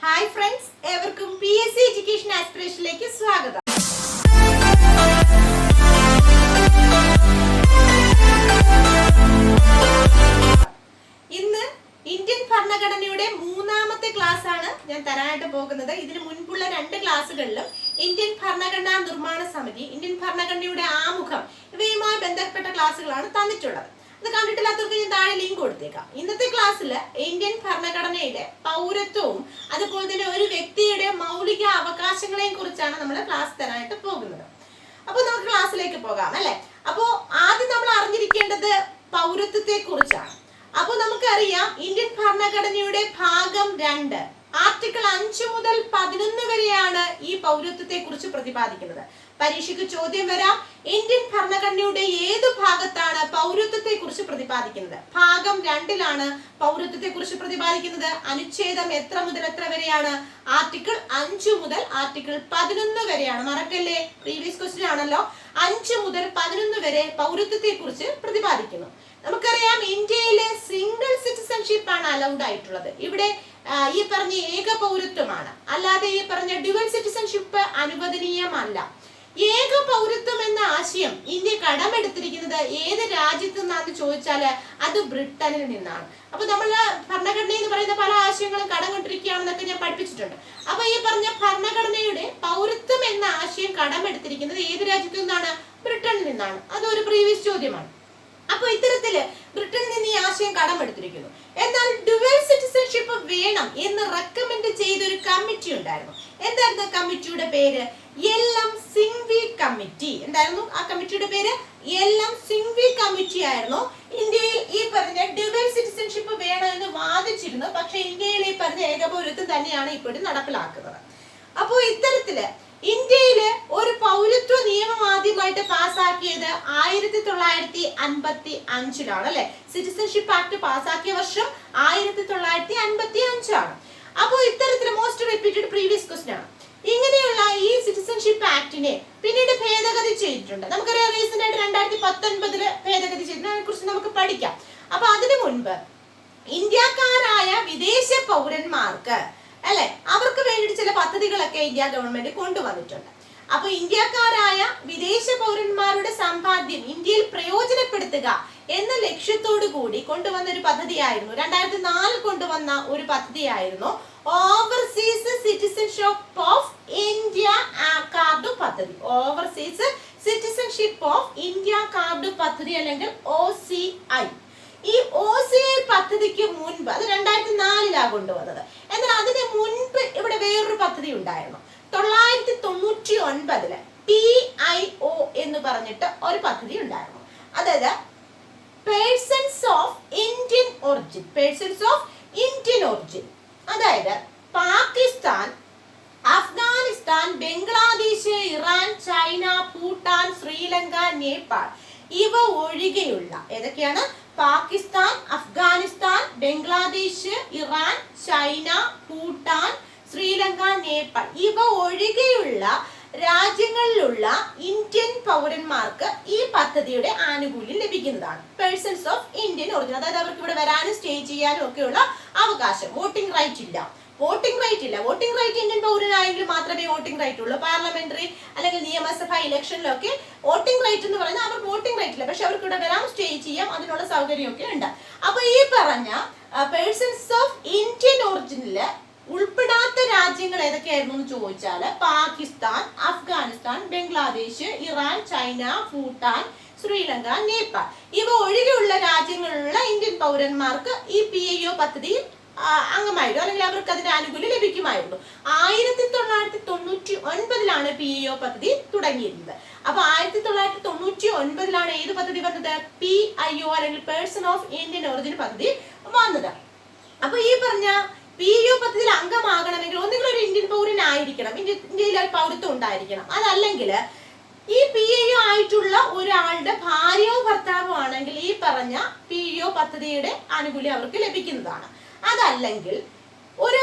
Hi friends, ഏവർക്കും PSC education ആസ്പിറേഷനിലേക്ക് സ്വാഗതം. ഇന്ന് ഇന്ത്യൻ ഭരണഘടനയുടെ മൂന്നാമത്തെ ക്ലാസ് ആണ് ഞാൻ തരാനായിട്ട് പോകുന്നത്. ഇതിനു മുൻപുള്ള 2 ക്ലാസ്സുകളിലും ഇന്ത്യൻ ഭരണഘടനാ നിർമ്മാണ സമിതി, ഇന്ത്യൻ ഭരണഘടനയുടെ ആമുഖം ഇവയുമായി ബന്ധപ്പെട്ട ക്ലാസ്സുകളാണ് തന്നിട്ടുള്ളത്. അത് കണ്ടിട്ടില്ലാത്തവർക്ക് ഞാൻ താഴെ ലിങ്ക് കൊടുത്തേക്കാം. ഇന്നത്തെ ക്ലാസ്സിൽ ഇന്ത്യൻ ഭരണഘടനയിലെ പൗരത്വവും അതുപോലെ തന്നെ ഒരു വ്യക്തിയുടെ മൗലിക അവകാശങ്ങളെയും കുറിച്ചാണ് നമ്മൾ ക്ലാസ് തരാനായിട്ട് പോകുന്നത്. അപ്പോൾ നമുക്ക് ക്ലാസ്സിലേക്ക് പോകാം അല്ലെ. അപ്പോൾ ആദ്യം നമ്മൾ അറിഞ്ഞിരിക്കേണ്ടത് പൗരത്വത്തെ കുറിച്ചാണ്. അപ്പോൾ നമുക്കറിയാം ഇന്ത്യൻ ഭരണഘടനയുടെ ഭാഗം 2 ആർട്ടിക്കിൾ 5 മുതൽ 11 വരെയാണ് ഈ പൗരത്വത്തെ കുറിച്ച് പ്രതിപാദിക്കുന്നത്. പരീക്ഷയ്ക്ക് ചോദ്യം വരാം, ഇന്ത്യൻ ഭരണഘടനയുടെ ഏതു ഭാഗത്താണ് പൗരത്വത്തെ കുറിച്ച് പ്രതിപാദിക്കുന്നത്? ഭാഗം 2ലാണ് പൗരത്വത്തെ കുറിച്ച് പ്രതിപാദിക്കുന്നത്. അനുച്ഛേദം എത്ര മുതൽ എത്ര വരെയാണ്? ആർട്ടിക്കിൾ 5 മുതൽ ആർട്ടിക്കിൾ 11 വരെയാണ്. മറക്കല്ലേ, പ്രീവിയസ് ക്വസ്റ്റ്യൻ ആണല്ലോ. 5 മുതൽ 11 വരെ പൗരത്വത്തെ കുറിച്ച് പ്രതിപാദിക്കുന്നു. നമുക്കറിയാം ഇന്ത്യയിലെ സിംഗിൾ സിറ്റിസൺഷിപ്പ് ആണ് അലൗഡ് ആയിട്ടുള്ളത്. ഇവിടെ ഈ പറഞ്ഞ ഏക പൗരത്വമാണ്, അല്ലാതെ ഈ പറഞ്ഞ ഡ്യുവൽ സിറ്റിസൺഷിപ്പ് അനുവദനീയമല്ല. ഏക പൗരത്വം എന്ന ആശയം ഇന്ത്യ കടമെടുത്തിരിക്കുന്നത് ഏത് രാജ്യത്തു നിന്നാന്ന് ചോദിച്ചാല് അത് ബ്രിട്ടനിൽ നിന്നാണ്. അപ്പൊ നമ്മൾ ഭരണഘടന എന്ന് പറയുന്ന പല ആശയങ്ങളും കടം കൊണ്ടിരിക്കുകയാണെന്നൊക്കെ ഞാൻ പഠിപ്പിച്ചിട്ടുണ്ട്. അപ്പൊ ഈ പറഞ്ഞ ഭരണഘടനയുടെ പൗരത്വം എന്ന ആശയം കടമെടുത്തിരിക്കുന്നത് ഏത് രാജ്യത്തു നിന്നാണ്? ബ്രിട്ടനിൽ നിന്നാണ്. അതൊരു പ്രീവിയസ് ചോദ്യമാണ്. അപ്പൊ ഇത്തരത്തില് ബ്രിട്ടനിൽ നിന്ന് ഈ ആശയം കടമെടുത്തിരിക്കുന്നു. എന്നാൽ ഡ്യുവൽ സിറ്റിസൺഷിപ്പ് വേണം എന്ന് റെക്കമെൻഡ് ചെയ്ത ഒരു കമ്മിറ്റി ഉണ്ടായിരുന്നു. എന്തായിരുന്നു കമ്മിറ്റിയുടെ പേര്? എൽ.എം. സിംഗ്വി കമ്മിറ്റി. എന്തായിരുന്നു ആ കമ്മിറ്റിയുടെ പേര്? എൽ.എം. സിംഗ്വി കമ്മിറ്റി ആയിരുന്നു. ഇന്ത്യയിൽ ഈ പറഞ്ഞ ഡ്യുവൽ സിറ്റിസൺഷിപ്പ് വേണം എന്ന് വാദിച്ചിരുന്നു. പക്ഷെ ഇന്ത്യയിൽ ഈ പറഞ്ഞ ഏകപൗരത്വം തന്നെയാണ് ഇപ്പോഴും നടപ്പിലാക്കുന്നത്. അപ്പോൾ ഇത്തരത്തില് ഇന്ത്യയില് ഒരു പൗരത്വ നിയമം ആദ്യമായിട്ട് പാസ്സാക്കിയത് 1955 അല്ലെ. സിറ്റിസൺഷിപ്പ് ആക്ട് പാസ്സാക്കിയ വർഷം 1955 ആണ്. അപ്പോൾ ഇത്തരത്തില് മോസ്റ്റ് റിപ്പീറ്റഡ് പ്രീവിയസ് ക്വസ്റ്റ്യൻ ആണ്. ഇങ്ങനെയുള്ള ഈ സിറ്റിസൺഷിപ്പ് ആക്ടിനെ പിന്നീട് ഭേദഗതി ചെയ്തിട്ടുണ്ട്. നമുക്കറിയാം റീസെന്റ് ആയിട്ട് 2019 ഭേദഗതി ചെയ്തിട്ടുണ്ട്. അതിനെ കുറിച്ച് നമുക്ക് പഠിക്കാം. അപ്പൊ അതിനു മുൻപ് ഇന്ത്യക്കാരായ വിദേശ പൗരന്മാർക്ക് അല്ലെ, അവർക്ക് വേണ്ടിയിട്ട് ചില പദ്ധതികളൊക്കെ ഇന്ത്യ ഗവൺമെന്റ് കൊണ്ടുവന്നിട്ടുണ്ട്. അപ്പൊ ഇന്ത്യക്കാരായ വിദേശ പൗരന്മാരുടെ സമ്പാദ്യം ഇന്ത്യയിൽ പ്രയോജനപ്പെടുത്തുക എന്ന ലക്ഷ്യത്തോടു കൂടി കൊണ്ടുവന്ന ഒരു പദ്ധതിയായിരുന്നു, 2004 കൊണ്ടുവന്ന ഒരു പദ്ധതിയായിരുന്നു overseas citizenship of India card പദ്ധതി. Overseas citizenship of India card പദ്ധതി അല്ലെങ്കിൽ OCI. ഈ OCI പദ്ധതിക്ക് മുൻപ്, അത് 2004 കൊണ്ടുവന്നത്. എന്നാൽ അതിന് മുൻപ് ഇവിടെ വേറൊരു പദ്ധതി ഉണ്ടായിരുന്നു. 1999 PIO എന്ന് പറഞ്ഞിട്ട് ഒരു പദ്ധതി ഉണ്ടായിരുന്നു. അതായത് persons of Indian origin. Persons of Indian origin അതായത് പാകിസ്ഥാൻ, അഫ്ഗാനിസ്ഥാൻ, ബംഗ്ലാദേശ്, ഇറാൻ, ചൈന, ഭൂട്ടാൻ, ശ്രീലങ്ക, നേപ്പാൾ ഇവ ഒഴികെയുള്ള ഏതൊക്കെയാണ്? പാകിസ്ഥാൻ, അഫ്ഗാനിസ്ഥാൻ, ബംഗ്ലാദേശ്, ഇറാൻ, ചൈന, ഭൂട്ടാൻ, ശ്രീലങ്ക, നേപ്പാൾ ഇവ ഒഴികെയുള്ള രാജ്യങ്ങളിലുള്ള ഇന്ത്യൻ പൗരന്മാർക്ക് ഈ പദ്ധതിയുടെ ആനുകൂല്യം ലഭിക്കുന്നതാണ്. പേഴ്സൺസ് ഓഫ് ഇന്ത്യൻ ഒറിജിൻ, അതായത് അവർക്ക് ഇവിടെ വരാനും സ്റ്റേ ചെയ്യാനും ഒക്കെയുള്ള അവകാശം. വോട്ടിംഗ് റൈറ്റ് ഇല്ല. വോട്ടിംഗ് റൈറ്റ് ഇന്ത്യൻ പൗരനായെങ്കിൽ മാത്രമേ വോട്ടിംഗ് റൈറ്റ് ഉള്ളൂ. പാർലമെന്ററി അല്ലെങ്കിൽ നിയമസഭ ഇലക്ഷനിലൊക്കെ വോട്ടിംഗ് റൈറ്റ് എന്ന് പറയുന്നത് അവർക്ക് വോട്ടിംഗ് റൈറ്റ് ഇല്ല. പക്ഷെ അവർക്ക് ഇവിടെ വരാം, സ്റ്റേ ചെയ്യാം, അതിനുള്ള സൗകര്യമൊക്കെ ഉണ്ട്. അപ്പൊ ഈ പറഞ്ഞ പേഴ്സൺസ് ഓഫ് ഇന്ത്യൻ ഒറിജിനില് ഉൾപ്പെടാത്ത രാജ്യങ്ങൾ ഏതൊക്കെയായിരുന്നു എന്ന് ചോദിച്ചാല് പാകിസ്ഥാൻ, അഫ്ഗാനിസ്ഥാൻ, ബംഗ്ലാദേശ്, ഇറാൻ, ചൈന, ഭൂട്ടാൻ, ശ്രീലങ്ക, നേപ്പാൾ ഇവ ഒഴികെയുള്ള രാജ്യങ്ങളിലുള്ള ഇന്ത്യൻ പൗരന്മാർക്ക് ഈ PIO പദ്ധതിയിൽ അംഗമായിരുന്നു, അല്ലെങ്കിൽ അവർക്ക് അതിന്റെ ആനുകൂല്യം ലഭിക്കുമായിരുന്നു. 1999 PIO പദ്ധതി തുടങ്ങിയിരുന്നത്. അപ്പൊ 1999 ഏത് പദ്ധതി വന്നത്? PIO അല്ലെങ്കിൽ പേഴ്സൺ ഓഫ് ഇന്ത്യൻ ഒറിജിൻ പദ്ധതി വന്നത്. അപ്പൊ ഈ പറഞ്ഞ PIO പദ്ധതിയിൽ അംഗമാകണമെങ്കിൽ ഒന്നുകിൽ ഒരു ഇന്ത്യൻ പൗരനായിരിക്കണം, ഇന്ത്യയിൽ പൗരത്വം ഉണ്ടായിരിക്കണം. അതല്ലെങ്കിൽ ഈ PIO ആയിട്ടുള്ള ഒരാളുടെ ഭാര്യയോ ഭർത്താവോ ആണെങ്കിൽ ഈ പറഞ്ഞ PIO പദ്ധതിയുടെ ആനുകൂല്യം അവർക്ക് ലഭിക്കുന്നതാണ്. അതല്ലെങ്കിൽ ഒരു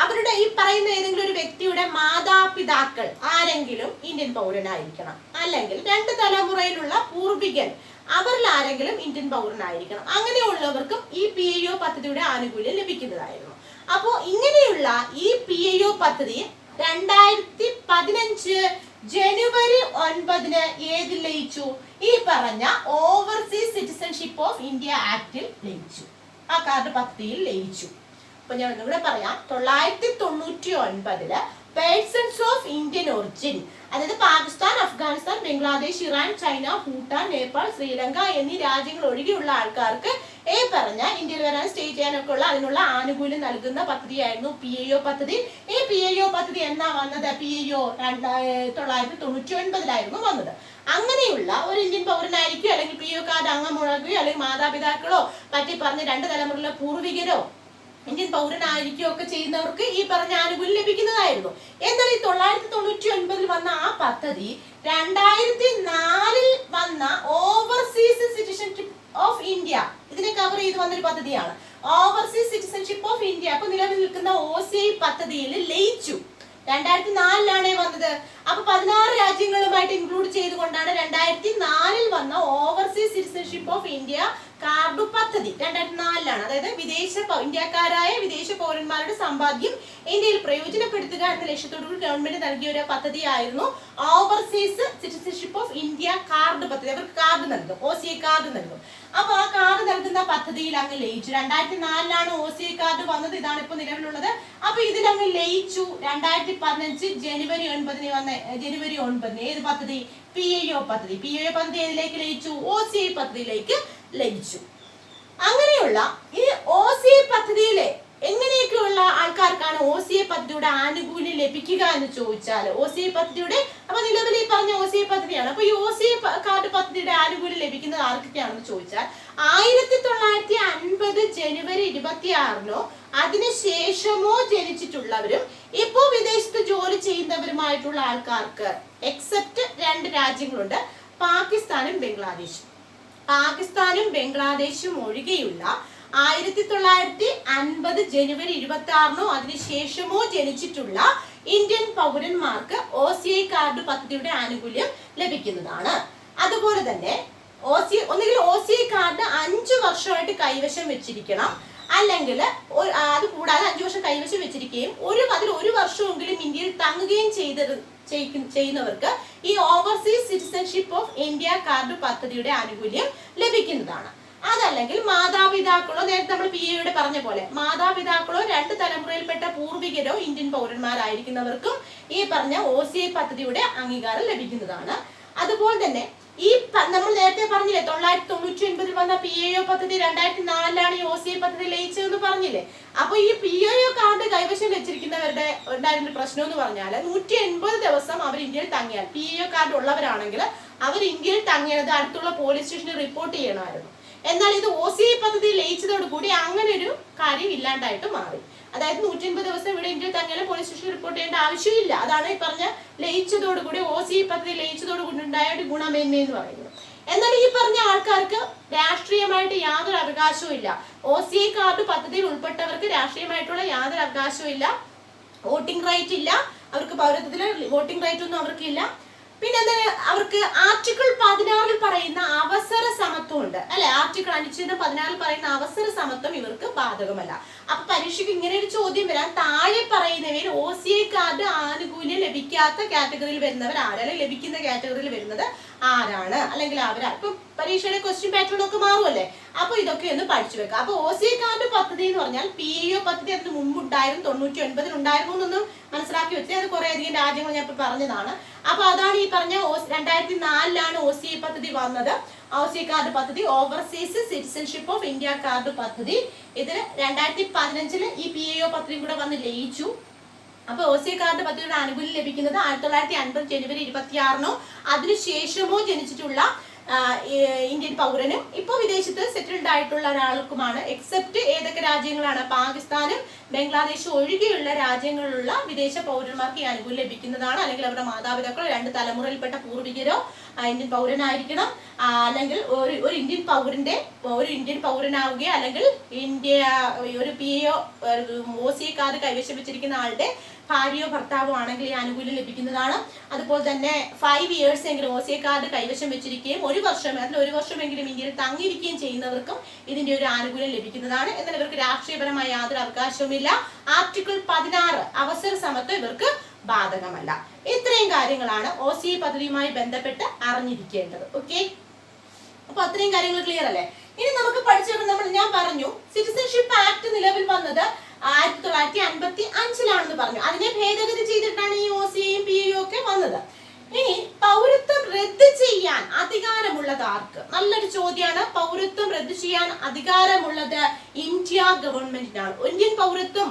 അവരുടെ ഈ പറയുന്ന ഏതെങ്കിലും ഒരു വ്യക്തിയുടെ മാതാപിതാക്കൾ ആരെങ്കിലും ഇന്ത്യൻ പൗരനായിരിക്കണം, അല്ലെങ്കിൽ 2 തലമുറയിലുള്ള പൂർവികൻ അവരിൽ ആരെങ്കിലും ഇന്ത്യൻ പൗരനായിരിക്കണം. അങ്ങനെയുള്ളവർക്കും ഈ PIO പദ്ധതിയുടെ ആനുകൂല്യം ലഭിക്കുന്നതായിരുന്നു. അപ്പോൾ ഇങ്ങനെയുള്ള ഈ PIO പദ്ധതി 2015 ജനുവരി 9 ഏതിൽ ലയിച്ചു? ഈ പറഞ്ഞ ഓവർസീസ് സിറ്റിസൺഷിപ്പ് ഓഫ് ഇന്ത്യ ആക്ടിൽ ലയിച്ചു. ആ കാർഡ് പദ്ധതിയിൽ ലയിച്ചു. അപ്പൊ ഞാൻ ഒന്നുകൂടെ പറയാം. 999 പേഴ്സൺസ് ഓഫ് ഇന്ത്യൻ ഒറിജിൻ, അതായത് പാകിസ്ഥാൻ, അഫ്ഗാനിസ്ഥാൻ, ബംഗ്ലാദേശ്, ഇറാൻ, ചൈന, ഭൂട്ടാൻ, നേപ്പാൾ, ശ്രീലങ്ക എന്നീ രാജ്യങ്ങൾ ഒഴികെയുള്ള ആൾക്കാർക്ക് ഈ പറഞ്ഞ ഇന്ത്യയിൽ വരാൻ സ്റ്റേ ചെയ്യാനൊക്കെ ഉള്ള അതിനുള്ള ആനുകൂല്യം നൽകുന്ന പദ്ധതിയായിരുന്നു PIO പദ്ധതി. ഈ PIO പദ്ധതി എന്നാ വന്നത്? PIO 1999 വന്നത്. അങ്ങനെയുള്ള ഒരു ഇന്ത്യൻ പൗരനായിരിക്കും, അല്ലെങ്കിൽ PIO കാർഡ് അംഗമുഴകുകയോ അല്ലെങ്കിൽ മാതാപിതാക്കളോ പറ്റി പറഞ്ഞ 2 തലമുറയിലെ പൂർവികരോ ഇന്ത്യൻ പൗരനായിരിക്കും ഒക്കെ ചെയ്യുന്നവർക്ക് ഈ പറഞ്ഞ ആനുകൂല്യം ലഭിക്കുന്നതായിരുന്നു. എന്നാൽ ഈ 999 വന്ന ആ പദ്ധതി 2004 വന്ന ഓവർസീസ് സിറ്റിസൺഷിപ്പ് ഓഫ് ഇന്ത്യ ഇതിനെ കവർ ചെയ്ത് വന്നൊരു പദ്ധതിയാണ്. ഓവർസീസ് സിറ്റിസൺഷിപ്പ് ഓഫ് ഇന്ത്യ അപ്പൊ നിലവിൽ നിൽക്കുന്ന OCI പദ്ധതിയിൽ ലയിച്ചു. 2004 വന്നത്. അപ്പൊ 16 രാജ്യങ്ങളുമായിട്ട് ഇൻക്ലൂഡ് ചെയ്തുകൊണ്ടാണ് 2004 വന്ന overseas citizenship of India card പദ്ധതി 2004. അതായത് ഇന്ത്യക്കാരായ വിദേശ പൗരന്മാരുടെ സമ്പാദ്യം ഇന്ത്യയിൽ പ്രയോജനപ്പെടുത്തുക എന്ന ലക്ഷ്യത്തോടുകൂടി ഗവൺമെന്റ് നൽകിയ ഒരു പദ്ധതിയായിരുന്നു overseas citizenship of India card പദ്ധതി. അവർക്ക് കാർഡ് നൽകും, OCI കാർഡ് നൽകും. അപ്പൊ ആ കാർഡ് നൽകുന്ന പദ്ധതിയിൽ അങ്ങ് ലയിച്ചു. 2004 OCI കാർഡ് വന്നത്. ഇതാണ് ഇപ്പൊ നിലവിലുള്ളത്. അപ്പൊ ഇതിലങ്ങ് ലയിച്ചു. 2015 ജനുവരി 9 ഏത് പദ്ധതി? PIO പദ്ധതി. PIO പദ്ധതി ഏതിലേക്ക് ലയിച്ചു? OCI പദ്ധതിയിലേക്ക് ലയിച്ചു. അങ്ങനെയുള്ള ഈ OCI പദ്ധതിയിലെ എങ്ങനെയൊക്കെയുള്ള ആൾക്കാർക്കാണ് OCI പദ്ധതിയുടെ ആനുകൂല്യം ലഭിക്കുക എന്ന് ചോദിച്ചാൽ, OCI പദ്ധതിയുടെ അപ്പൊ നിലവിൽ ഈ പറഞ്ഞ OCI പദ്ധതിയാണ്. അപ്പൊ ഈ OCI കാർഡ് പദ്ധതിയുടെ ആനുകൂല്യം ലഭിക്കുന്നത് ആർക്കൊക്കെയാണെന്ന് ചോദിച്ചാൽ 1950 ജനുവരി 26 അതിനുശേഷമോ ജനിച്ചിട്ടുള്ളവരും ഇപ്പോ വിദേശത്ത് ജോലി ചെയ്യുന്നവരുമായിട്ടുള്ള ആൾക്കാർക്ക്, എക്സെപ്റ്റ് 2 രാജ്യങ്ങളുണ്ട്, പാകിസ്ഥാനും ബംഗ്ലാദേശും. പാകിസ്ഥാനും ബംഗ്ലാദേശും ഒഴികെയുള്ള 1950 ജനുവരി 26 അതിനുശേഷമോ ജനിച്ചിട്ടുള്ള ഇന്ത്യൻ പൗരന്മാർക്ക് OCI കാർഡ് പദ്ധതിയുടെ ആനുകൂല്യം ലഭിക്കുന്നതാണ്. അതുപോലെ തന്നെ ഒന്നുകിൽ OCI കാർഡ് 5 വർഷമായിട്ട് കൈവശം വെച്ചിരിക്കണം, അല്ലെങ്കിൽ അത് കൂടാതെ 5 വർഷം കൈവശം വെച്ചിരിക്കുകയും അതിൽ 1 വർഷമെങ്കിലും ഇന്ത്യയിൽ തങ്ങുകയും ചെയ്യുന്നവർക്ക് ഈ overseas citizenship of India card പദ്ധതിയുടെ ആനുകൂല്യം ലഭിക്കുന്നതാണ്. അതല്ലെങ്കിൽ മാതാപിതാക്കളോ, നേരത്തെ നമ്മൾ PIOയുടെ പറഞ്ഞ പോലെ മാതാപിതാക്കളോ 2 തലമുറയിൽപ്പെട്ട പൂർവികരോ ഇന്ത്യൻ പൗരന്മാരായിരിക്കുന്നവർക്കും ഈ പറഞ്ഞ OCI പദ്ധതിയുടെ അംഗീകാരം ലഭിക്കുന്നതാണ്. അതുപോലെ തന്നെ ഈ നമ്മൾ നേരത്തെ പറഞ്ഞില്ലേ 999 വന്ന PIO പദ്ധതി 2004 ഈ OCI പദ്ധതി ലയിച്ചതെന്ന് പറഞ്ഞില്ലേ. അപ്പൊ ഈ PIO കാർഡ് കൈവശം വെച്ചിരിക്കുന്നവരുടെ ഉണ്ടായിരുന്ന പ്രശ്നം എന്ന് പറഞ്ഞാൽ 180 ദിവസം അവർ ഇന്ത്യയിൽ തങ്ങിയാൽ, PIO കാർഡ് ഉള്ളവരാണെങ്കിൽ അവർ ഇന്ത്യയിൽ തങ്ങിയത് അടുത്തുള്ള പോലീസ് സ്റ്റേഷനിൽ റിപ്പോർട്ട് ചെയ്യണമായിരുന്നു. എന്നാൽ ഇത് OCI പദ്ധതി ലയിച്ചതോടുകൂടി അങ്ങനെ ഒരു കാര്യം ഇല്ലാണ്ടായിട്ട് മാറി. അതായത് 180 ദിവസം ഇവിടെ ഇന്ത്യയിൽ തങ്ങിയാലും പോലീസ് സ്റ്റേഷനിൽ റിപ്പോർട്ട് ചെയ്യേണ്ട ആവശ്യമില്ല. അതാണ് ഈ പറഞ്ഞ ലയിച്ചതോടുകൂടി OCI പദ്ധതി ലയിച്ചതോടുകൂടി ഉണ്ടായ ഒരു ഗുണമേന്മ എന്ന് പറയുന്നത്. എന്നാൽ ഈ പറഞ്ഞ ആൾക്കാർക്ക് രാഷ്ട്രീയമായിട്ട് യാതൊരു അവകാശവും ഇല്ല. OCI കാർഡ് പദ്ധതിയിൽ ഉൾപ്പെട്ടവർക്ക് രാഷ്ട്രീയമായിട്ടുള്ള യാതൊരു അവകാശവും ഇല്ല. വോട്ടിംഗ് റൈറ്റ് ഇല്ല അവർക്ക്, പൗരത്വത്തില് വോട്ടിംഗ് റൈറ്റ് ഒന്നും അവർക്കില്ല. പിന്നെ അവർക്ക് ആർട്ടിക്കിൾ 16 പറയുന്ന അവസര സമത്വം ഉണ്ട് അല്ലെ. ആർട്ടിക്കിൾ 16 പറയുന്ന അവസര സമത്വം ഇവർക്ക് ബാധകമല്ല. അപ്പൊ പരീക്ഷയ്ക്ക് ഇങ്ങനെ ഒരു ചോദ്യം വരാൻ, താഴെ പറയുന്നവയിൽ OCI കാർഡ് ആനുകൂല്യം ലഭിക്കാത്ത കാറ്റഗറിയിൽ വരുന്നവർ ആരാ, അല്ലെങ്കിൽ ലഭിക്കുന്ന കാറ്റഗറിയിൽ വരുന്നത് ആരാണ്, അല്ലെങ്കിൽ അവരാ. ഇപ്പൊ പരീക്ഷയുടെ ക്വസ്റ്റ്യൻ പാറ്റേൺ ഒക്കെ മാറുമല്ലേ. അപ്പൊ ഇതൊക്കെ ഒന്ന് പഠിച്ചു വെക്കാം. അപ്പൊ OCI കാർഡ് പദ്ധതി എന്ന് പറഞ്ഞാൽ PIO പദ്ധതി അതിന് മുമ്പ് ഉണ്ടായിരുന്നു, 99 ഉണ്ടായിരുന്നു എന്നൊന്നും മനസ്സിലാക്കി വെച്ചേ. അത് കുറെ അധികം രാജ്യങ്ങൾ ഞാൻ ഇപ്പൊ പറഞ്ഞതാണ്. അപ്പൊ അതാണ് ഈ പറഞ്ഞ 2004 OCI പദ്ധതി വന്നത്. OCI കാർഡ് പദ്ധതി overseas citizenship of India card പദ്ധതി. ഇതിന് 2015 ഈ PIO പദ്ധതി കൂടെ വന്ന് ലയിച്ചു. അപ്പൊ OCI കാർഡ് പദ്ധതിയുടെ ആനുകൂല്യം ലഭിക്കുന്നത് 1950 ജനുവരി 26 അതിനുശേഷമോ ജനിച്ചിട്ടുള്ള ഇന്ത്യൻ പൗരനും ഇപ്പോൾ വിദേശത്ത് സെറ്റിൽഡ് ആയിട്ടുള്ള ഒരാൾക്കുമാണ്. എക്സെപ്റ്റ് ഏതൊക്കെ രാജ്യങ്ങളാണ്? പാകിസ്ഥാനും ബംഗ്ലാദേശും ഒഴികെയുള്ള രാജ്യങ്ങളിലുള്ള വിദേശ പൗരന്മാർക്ക് ഈ ആനുകൂല്യം ലഭിക്കുന്നതാണ്. അല്ലെങ്കിൽ അവരുടെ മാതാപിതാക്കളോ 2 തലമുറയിൽപ്പെട്ട പൂർവികരോ ഇന്ത്യൻ പൗരനായിരിക്കണം. അല്ലെങ്കിൽ ഒരു ഇന്ത്യൻ പൗരനാവുകയോ അല്ലെങ്കിൽ ഒരു PIO OCI കാർഡ് കൈവശം വെച്ചിരിക്കുന്ന ആളുടെ ഭാര്യയോ ഭർത്താവോ ആണെങ്കിൽ ഈ ആനുകൂല്യം ലഭിക്കുന്നതാണ്. അതുപോലെ തന്നെ 5 years എങ്കിലും OCI കാർഡ് കൈവശം വെച്ചിരിക്കുകയും 1 വർഷമെങ്കിലും ഇന്ത്യയിൽ തങ്ങിയിരിക്കുകയും ചെയ്യുന്നവർക്കും ഇതിന്റെ ഒരു ആനുകൂല്യം ലഭിക്കുന്നതാണ്. എന്നാൽ ഇവർക്ക് രാഷ്ട്രീയപരമായ യാതൊരു അവകാശവുമില്ല. ബാധകമില്ല. ആർട്ടിക്കിൾ 16 അവസര സമത്വം ഇവർക്ക് ബാധകമല്ല. ഇത്രയും കാര്യങ്ങളാണ് OCA പദ്ധതിയുമായി ബന്ധപ്പെട്ട് അറിഞ്ഞിരിക്കേണ്ടത്. ഓക്കെ, അപ്പൊ അത്രയും കാര്യങ്ങൾ ക്ലിയർ അല്ലേ? ഇനി നമുക്ക് പഠിച്ചെടുക്കുന്ന ഞാൻ പറഞ്ഞു സിറ്റിസൺഷിപ്പ് ആക്ട് നിലവിൽ വന്നത് 1955 പറഞ്ഞു. അതിനെ ഭേദഗതി ചെയ്തിട്ടാണ് ഈ OCAയും PAയും ഒക്കെ വന്നത്. ഇനി പൗരത്വം റദ്ദ് ചെയ്യാൻ അധികാരമുള്ളത് ആർക്ക്? നല്ലൊരു ചോദ്യമാണ്. പൗരത്വം റദ്ദ് ചെയ്യാൻ അധികാരമുള്ളത് ഇന്ത്യ ഗവൺമെന്റിനാണ്. ഇന്ത്യൻ പൗരത്വം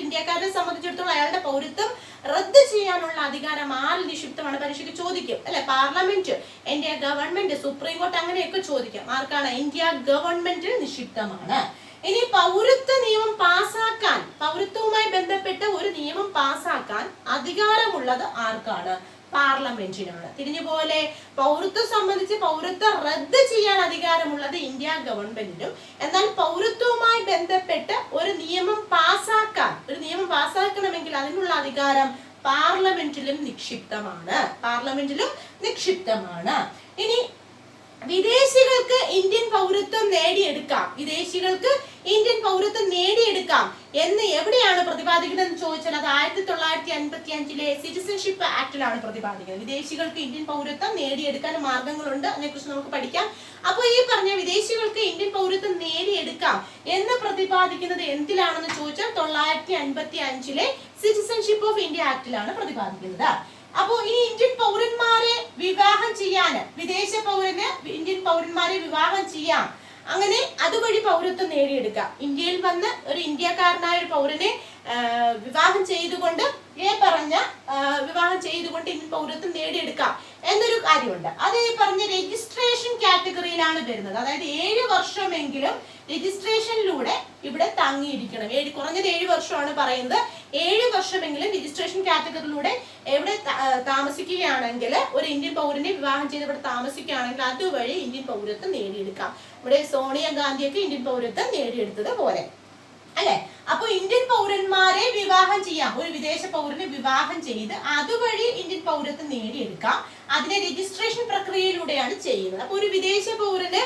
ഇന്ത്യക്കാരെ സംബന്ധിച്ചിടത്തോളം അയാളുടെ പൗരത്വം റദ്ദ് ചെയ്യാനുള്ള അധികാരം ആരിൽ നിക്ഷിപ്തമാണ്? പരീക്ഷയ്ക്ക് ചോദിക്കും അല്ലെ. Parliament, India government, supreme court അങ്ങനെയൊക്കെ ചോദിക്കാം. ആർക്കാണ്? ഇന്ത്യ ഗവൺമെന്റിൽ നിക്ഷിപ്തമാണ്. ഇനി പൗരത്വ നിയമം പാസാക്കാൻ, പൗരത്വവുമായി ബന്ധപ്പെട്ട ഒരു നിയമം പാസാക്കാൻ അധികാരമുള്ളത് ആർക്കാണ്? പാർലമെന്റിനാണ്. തിരിഞ്ഞുപോലെ പൗരത്വം സംബന്ധിച്ച് പൗരത്വം റദ്ദ് ചെയ്യാൻ അധികാരമുള്ളത് ഇന്ത്യ ഗവൺമെന്റിനും, എന്നാൽ പൗരത്വവുമായി ബന്ധപ്പെട്ട് ഒരു നിയമം പാസാക്കണമെങ്കിൽ അതിനുള്ള അധികാരം പാർലമെന്റിലും നിക്ഷിപ്തമാണ്. ഇനി വിദേശികൾക്ക് ഇന്ത്യൻ പൗരത്വം നേടിയെടുക്കാം എന്ന് എവിടെയാണ് പ്രതിപാദിക്കുന്നത് എന്ന് ചോദിച്ചാൽ അത് 1955 സിറ്റിസൺഷിപ്പ് ആക്ടിലാണ് പ്രതിപാദിക്കുന്നത്. വിദേശികൾക്ക് ഇന്ത്യൻ പൗരത്വം നേടിയെടുക്കാൻ മാർഗങ്ങളുണ്ട്, അതിനെക്കുറിച്ച് നമുക്ക് പഠിക്കാം. അപ്പോൾ ഈ പറഞ്ഞ വിദേശികൾക്ക് ഇന്ത്യൻ പൗരത്വം നേടിയെടുക്കാം എന്ന് പ്രതിപാദിക്കുന്നത് എന്തിലാണെന്ന് ചോദിച്ചാൽ 1955 സിറ്റിസൺഷിപ്പ് ഓഫ് ഇന്ത്യ ആക്ടിലാണ് പ്രതിപാദിക്കുന്നത്. അപ്പോ ഈ ഇന്ത്യൻ പൗരന്മാരെ വിവാഹം ചെയ്യാൻ, വിദേശ പൗരന് ഇന്ത്യൻ പൗരന്മാരെ വിവാഹം ചെയ്യാം, അങ്ങനെ അതുവഴി പൗരത്വം നേടിയെടുക്കാം. ഇന്ത്യയിൽ വന്ന് ഒരു ഇന്ത്യക്കാരനായ ഒരു പൗരനെ വിവാഹം ചെയ്തുകൊണ്ട് ഇന്ത്യൻ പൗരത്വം നേടിയെടുക്കാം എന്നൊരു കാര്യമുണ്ട്. അത് ഈ പറഞ്ഞ രജിസ്ട്രേഷൻ കാറ്റഗറിയിലാണ് വരുന്നത്. അതായത് 7 വർഷമെങ്കിലും രജിസ്ട്രേഷനിലൂടെ ഇവിടെ തങ്ങിയിരിക്കണം. കുറഞ്ഞത് 7 വർഷമാണ് പറയുന്നത്. 7 വർഷമെങ്കിലും രജിസ്ട്രേഷൻ കാറ്റഗറിയിലൂടെ എവിടെ താമസിക്കുകയാണെങ്കിൽ, ഒരു ഇന്ത്യൻ പൗരനെ വിവാഹം ചെയ്ത് ഇവിടെ താമസിക്കുകയാണെങ്കിൽ അതുവഴി ഇന്ത്യൻ പൗരത്വം നേടിയെടുക്കാം. ഇവിടെ സോണിയാഗാന്ധിയൊക്കെ ഇന്ത്യൻ പൗരത്വം നേടിയെടുത്തത് പോലെ അല്ലെ. അപ്പൊ ഇന്ത്യൻ പൗരന്മാരെ വിവാഹം ചെയ്യാം, ഒരു വിദേശ പൗരനെ വിവാഹം ചെയ്ത് അതുവഴി ഇന്ത്യൻ പൗരത്വം നേടിയെടുക്കാം. അതിനെ രജിസ്ട്രേഷൻ പ്രക്രിയയിലൂടെയാണ് ചെയ്യുന്നത്. അപ്പൊ ഒരു വിദേശ പൗരന്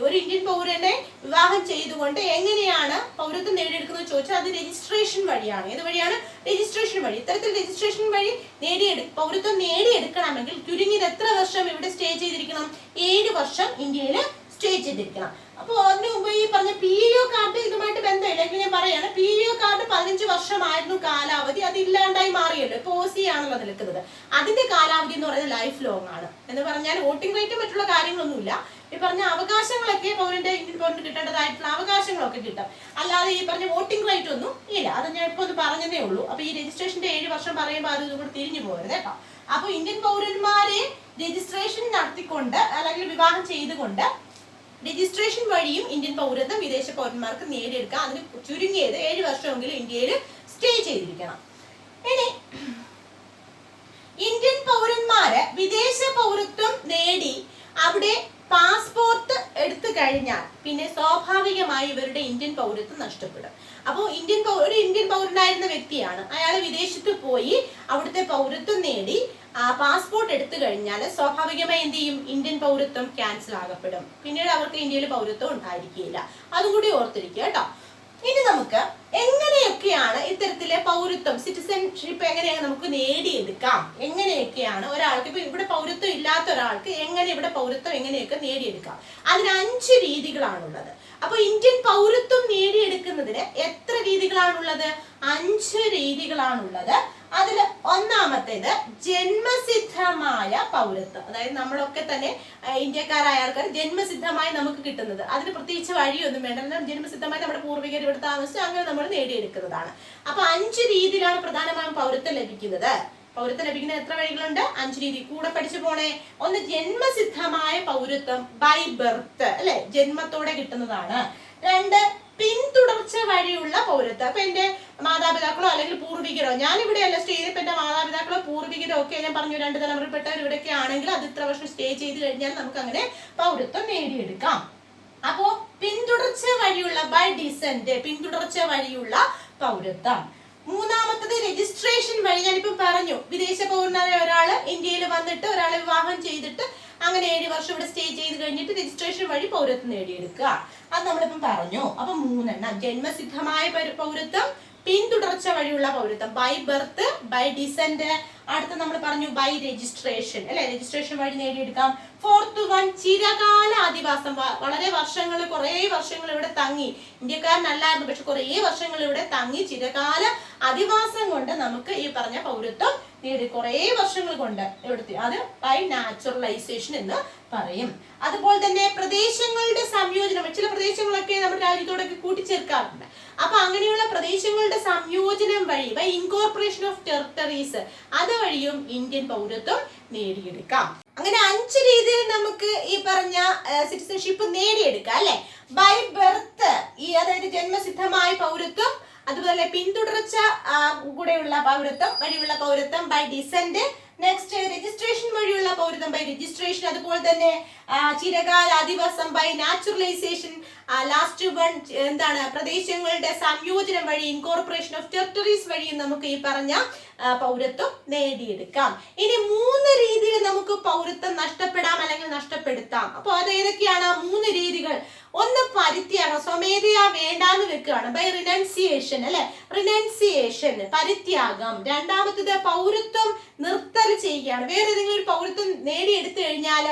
ഒരു ഇന്ത്യൻ പൗരനെ വിവാഹം ചെയ്തുകൊണ്ട് എങ്ങനെയാണ് പൗരത്വം നേടിയെടുക്കുന്നത് ചോദിച്ചാൽ അത് രജിസ്ട്രേഷൻ വഴിയാണ്. ഏത് വഴിയാണ്? രജിസ്ട്രേഷൻ വഴി. ഇത്തരത്തിൽ രജിസ്ട്രേഷൻ വഴി പൗരത്വം നേടിയെടുക്കണമെങ്കിൽ ചുരുങ്ങിയത് എത്ര വർഷം ഇവിടെ സ്റ്റേ ചെയ്തിരിക്കണം? 7 വർഷം ഇന്ത്യയിൽ സ്റ്റേ ചെയ്തിരിക്കണം. അപ്പൊ അതിനു മുമ്പ് ഈ പറഞ്ഞ PO കാർഡ് ഇതുമായിട്ട് ബന്ധമില്ല. എങ്കിൽ ഞാൻ പറയാണ്, PO കാർഡ് 15 വർഷമായിരുന്നു കാലാവധി, അത് ഇല്ലാണ്ടായി മാറിയല്ലോ. ഇപ്പൊ OC ആണല്ലോ നിൽക്കുന്നത്. അതിന്റെ കാലാവധി എന്ന് പറയുന്നത് ലൈഫ് ലോങ് ആണ്. എന്ന് പറഞ്ഞാൽ വോട്ടിംഗ് റൈറ്റും മറ്റുള്ള കാര്യങ്ങളൊന്നുമില്ല. ഈ പറഞ്ഞ അവകാശങ്ങളൊക്കെ ഇന്ത്യൻ പൗരന് കിട്ടേണ്ടതായിട്ടുള്ള അവകാശങ്ങളൊക്കെ കിട്ടും. അല്ലാതെ ഈ പറഞ്ഞ വോട്ടിംഗ് റൈറ്റ് ഒന്നും ഇല്ല. അത് ഞാൻ ഇപ്പൊ ഒന്ന് പറഞ്ഞതേ ഉള്ളൂ. അപ്പൊ ഈ രജിസ്ട്രേഷന്റെ 7 വർഷം പറയുമ്പോൾ അത് ഇതുകൂടെ തിരിഞ്ഞു പോകരുത് കേട്ടോ. അപ്പൊ ഇന്ത്യൻ പൗരന്മാരെ രജിസ്ട്രേഷൻ നടത്തിക്കൊണ്ട് അല്ലെങ്കിൽ വിവാഹം ചെയ്തുകൊണ്ട് രജിസ്ട്രേഷൻ വഴിയും ഇന്ത്യൻ പൗരത്വം വിദേശ പൗരന്മാർക്ക് നേടിയെടുക്കാം. അതിന് ചുരുങ്ങിയത് 7 വർഷമെങ്കിലും ഇന്ത്യയിൽ സ്റ്റേ ചെയ്തിരിക്കണം. ഇനി ഇന്ത്യൻ പൗരന്മാര് വിദേശ പൗരത്വം നേടി അവിടെ പാസ്പോർട്ട് എടുത്തു കഴിഞ്ഞാൽ പിന്നെ സ്വാഭാവികമായി ഇവരുടെ ഇന്ത്യൻ പൗരത്വം നഷ്ടപ്പെടും. അപ്പോൾ ഒരു ഇന്ത്യൻ പൗരനായിരുന്ന വ്യക്തിയാണ്, അയാൾ വിദേശത്ത് പോയി അവിടുത്തെ പൗരത്വം നേടി പാസ്പോർട്ട് എടുത്തു കഴിഞ്ഞാൽ സ്വാഭാവികമായി എന്ത് ചെയ്യും? ഇന്ത്യൻ പൗരത്വം ക്യാൻസൽ ആകപ്പെടും. പിന്നീട് അവർക്ക് ഇന്ത്യയിൽ പൗരത്വം ഉണ്ടായിരിക്കില്ല. അതും കൂടി ഓർത്തിരിക്കുക കേട്ടോ. ഇനി നമുക്ക് എങ്ങനെയൊക്കെയാണ് ഇത്തരത്തിലെ പൗരത്വം, സിറ്റിസൺഷിപ്പ് എങ്ങനെയാണ് നമുക്ക് നേടിയെടുക്കാം, എങ്ങനെയൊക്കെയാണ് ഒരാൾക്ക്, ഇപ്പൊ ഇവിടെ പൗരത്വം ഇല്ലാത്ത ഒരാൾക്ക് എങ്ങനെ ഇവിടെ പൗരത്വം എങ്ങനെയൊക്കെ നേടിയെടുക്കാം? അതിന് 5 രീതികളാണുള്ളത്. അപ്പൊ ഇന്ത്യൻ പൗരത്വം നേടിയെടുക്കുന്നതിന് എത്ര രീതികളാണുള്ളത്? 5 രീതികളാണുള്ളത്. അതിൽ ഒന്നാമത്തേത് ജന്മസിദ്ധമായ പൗരത്വം. അതായത് നമ്മളൊക്കെ തന്നെ ഇന്ത്യക്കാരായ ആൾക്കാർ ജന്മസിദ്ധമായി നമുക്ക് കിട്ടുന്നത്. അതിന് പ്രത്യേകിച്ച് വഴിയൊന്നും വേണ്ട. ജന്മസിദ്ധമായി നമ്മുടെ പൂർവികർ ഇവിടെ താമസിച്ച് അങ്ങനെ നമ്മൾ നേടിയെടുക്കുന്നതാണ്. അപ്പൊ 5 രീതിയിലാണ് പ്രധാനമായും പൗരത്വം ലഭിക്കുന്നത്. പൗരത്വം ലഭിക്കുന്ന എത്ര വഴികളുണ്ട്? 5 രീതി. കൂടെ പഠിച്ചു പോണേ. ഒന്ന് ജന്മസിദ്ധമായ പൗരത്വം, ബൈ ബർത്ത് അല്ലെ, ജന്മത്തോടെ കിട്ടുന്നതാണ്. 2 പിന്തുടർച്ച വഴിയുള്ള പൗരത്വം. അപ്പൊ എന്റെ മാതാപിതാക്കളോ അല്ലെങ്കിൽ പൂർവികരോ, ഞാനിവിടെ അല്ല സ്റ്റേ ചെയ്ത്, ഇപ്പൊ എന്റെ മാതാപിതാക്കളോ പൂർവികരോ ഒക്കെ ഞാൻ പറഞ്ഞു 2 തലമുറപ്പെട്ടവർ ഇവിടെയൊക്കെ ആണെങ്കിൽ അത് ഇത്ര വർഷം സ്റ്റേ ചെയ്ത് കഴിഞ്ഞാൽ നമുക്ക് അങ്ങനെ പൗരത്വം നേടിയെടുക്കാം. അപ്പോ പിന്തുടർച്ച വഴിയുള്ള, ബൈ ഡിസെന്റ്, പിന്തുടർച്ച വഴിയുള്ള പൗരത്വം. മൂന്നാമത്തത് രജിസ്ട്രേഷൻ വഴി. ഞാനിപ്പോ പറഞ്ഞു വിദേശ പൗരനായ ഒരാള് ഇന്ത്യയിൽ വന്നിട്ട് ഒരാളെ വിവാഹം ചെയ്തിട്ട് അങ്ങനെ 7 വർഷം ഇവിടെ സ്റ്റേ ചെയ്ത് കഴിഞ്ഞിട്ട് രജിസ്ട്രേഷൻ വഴി പൗരത്വം നേടിയെടുക്കുക. അത് നമ്മളിപ്പം പറഞ്ഞു. അപ്പൊ 3 ജന്മസിദ്ധമായ പൗരത്വം, പിന്തുടർച്ച വഴിയുള്ള പൗരത്വം, ബൈ ബർത്ത്, ബൈ ഡിസെന്റ്. അടുത്ത നമ്മൾ പറഞ്ഞു ബൈ രജിസ്ട്രേഷൻ അല്ലെ, രജിസ്ട്രേഷൻ വഴി നേടിയെടുക്കാം. 4th one ചിരകാല അധിവാസം, വളരെ വർഷങ്ങൾ, കുറെ വർഷങ്ങൾ ഇവിടെ തങ്ങി, ഇന്ത്യക്കാരനല്ലായിരുന്നു പക്ഷെ കുറെ വർഷങ്ങൾ ഇവിടെ തങ്ങി ചിരകാല അധിവാസം കൊണ്ട് നമുക്ക് ഈ പറഞ്ഞ പൗരത്വം നേടി, കുറെ വർഷങ്ങൾ കൊണ്ട് എവിടുത്തെ, അത് ബൈ നാച്ചുറലൈസേഷൻ എന്ന് പറയും. അതുപോലെ തന്നെ പ്രദേശങ്ങളുടെ സംയോജനം, ചില പ്രദേശങ്ങളൊക്കെ നമ്മുടെ രാജ്യത്തോടൊക്കെ കൂട്ടിച്ചേർക്കാറുണ്ട്. അപ്പൊ അങ്ങനെയുള്ള പ്രദേശങ്ങളുടെ സംയോജനം വഴി, ബൈ ഇൻകോർപ്പറേഷൻ ഓഫ് ടെറിട്ടറീസ്, അതുവഴിയും ഇന്ത്യൻ പൗരത്വം നേടിയെടുക്കാം. അങ്ങനെ 5 രീതിയിൽ നമുക്ക് ഈ പറഞ്ഞ സിറ്റിസൺഷിപ്പ് നേടിയെടുക്കാം അല്ലെ. ബൈ ബർത്ത്, ഈ അതായത് ജന്മസിദ്ധമായ പൗരത്വം, അതുപോലെ പിന്തുടർച്ച കൂടെയുള്ള പൗരത്വം വഴിയുള്ള പൗരത്വം, ബൈ ഡിസെന്റ്. നെക്സ്റ്റ് രജിസ്ട്രേഷൻ വഴിയുള്ള പൗരത്വം, ബൈ രജിസ്ട്രേഷൻ. അതുപോലെ തന്നെ ചിരകാല അധിവാസം, ബൈ നാച്ചുറലൈസേഷൻ. ലാസ്റ്റ് വൺ എന്താണ്, പ്രദേശങ്ങളുടെ സംയോജനം വഴി, ഇൻകോർപ്പറേഷൻ ഓഫ് ടെറിട്ടറീസ് വഴി നമുക്ക് ഈ പറഞ്ഞ പൗരത്വം നേടിയെടുക്കാം. ഇനി 3 രീതിയിൽ നമുക്ക് പൗരത്വം നഷ്ടപ്പെടാം അല്ലെങ്കിൽ നഷ്ടപ്പെടുത്താം. അപ്പൊ അത് ഏതൊക്കെയാണ് 3 രീതികൾ? ഒന്ന് പരിത്യാഗം, സ്വമേധയാ വേണ്ടാന്ന് വെക്കുകയാണ്, ബൈ റിനൗൺസിയേഷൻ അല്ലെ, റിനൗൺസിയേഷൻ പരിത്യാഗം. രണ്ടാമത്തേത് പൗരത്വം നിർത്തൽ ചെയ്യുകയാണ്, വേറെ ഏതെങ്കിലും ഒരു പൗരത്വം നേടിയെടുത്തു കഴിഞ്ഞാൽ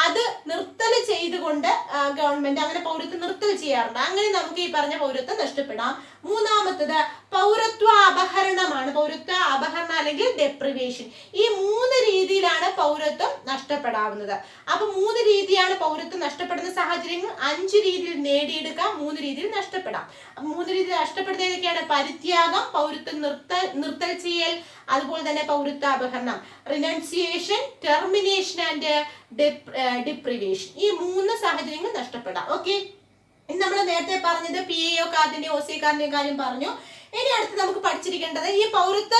അത് നിർത്തൽ ചെയ്തുകൊണ്ട് ഗവൺമെന്റ് അങ്ങനെ പൗരത്വം നിർത്തൽ ചെയ്യാറുണ്ട്, അങ്ങനെ നമുക്ക് ഈ പറഞ്ഞ പൗരത്വം നഷ്ടപ്പെടാം. മൂന്നാമത്തത് പൗരത്വ അപഹരണമാണ്, പൗരത്വ അപഹരണം അല്ലെങ്കിൽ ഡെപ്രിവേഷൻ. ഈ 3 രീതിയിലാണ് പൗരത്വം നഷ്ടപ്പെടാവുന്നത്. അപ്പൊ 3 രീതിയാണ് പൗരത്വം നഷ്ടപ്പെടുന്ന സാഹചര്യങ്ങൾ. 5 രീതിയിൽ നേടിയെടുക്കാം, 3 രീതിയിൽ നഷ്ടപ്പെടാം. 3 രീതിയിൽ നഷ്ടപ്പെടുന്ന ഏതൊക്കെയാണ്? പരിത്യാഗം, പൗരത്വം നിർത്തൽ ചെയ്യൽ, അതുപോലെ തന്നെ പൗരത്വ അപഹരണം, റിനൗൺസിയേഷൻ, ടെർമിനേഷൻ ആൻഡ് ഡെപ്രിവേഷൻ. ഈ 3 സാഹചര്യങ്ങൾ നഷ്ടപ്പെടാം. ഓക്കെ, ഇനി നമ്മൾ നേരത്തെ പറഞ്ഞത് PAO കാർഡിന്റെ OC കാർഡിന്റെ കാര്യം പറഞ്ഞു. ഇനി അടുത്ത് നമുക്ക് പഠിച്ചിരിക്കേണ്ടത് ഈ പൗരത്വ